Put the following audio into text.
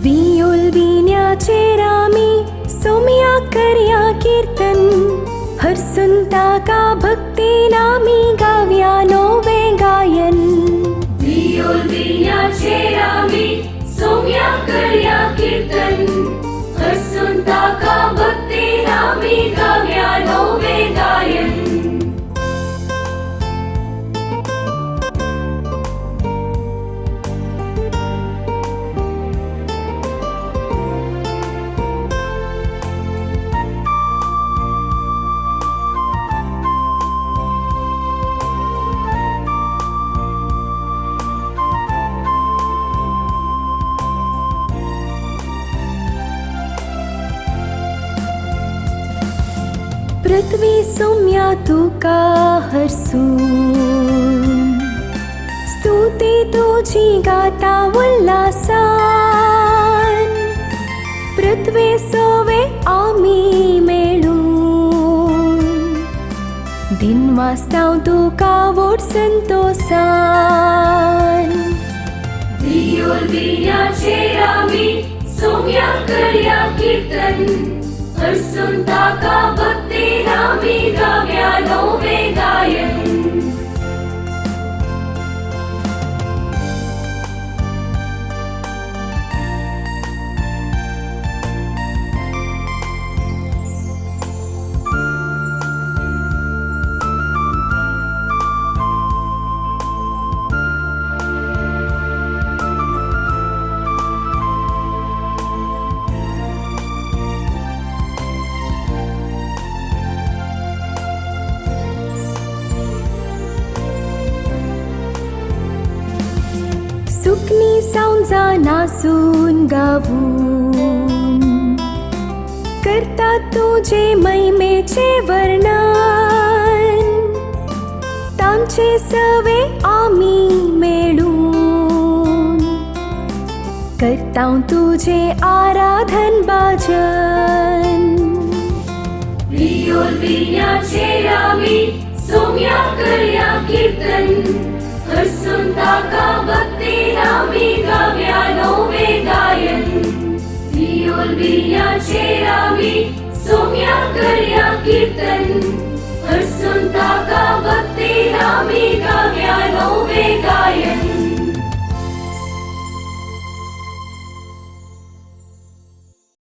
वियोलविण्याचे रामी सोम्या कर्या कीर्तन हरसुंता का भक्ती नामी गाव्या नोवे गायन वियोलविण्याचे रामी सोम्या कर्या कीर्तन हरसुंता का भक्ती नामी गाव्या नोवे गायन पृथ्वी सोम्या तुका हरसून स्तुती तुझी गाता उल्हासान पृथ्वी सोवे आमी मेळून दिन वाजताव तुका वोट संतोषान वियोलविण्याचे रामी सोम्या कर्या कीर्तन हरसुंता का भक्ती नामी गाव्या नोवे गायन सुकनी सावजा नासून गावून करता तुझे महिमेचे वर्णन तांचे सवे आमी मेळून करताव तुझे आराधन बाजन वियोलविण्याचे रामी सोम्या कर्या कीर्तन हरसुंता का भक्ती नामी गाव्या नोवे गायन वियोलविण्याचे रामी सोम्या कर्या कीर्तन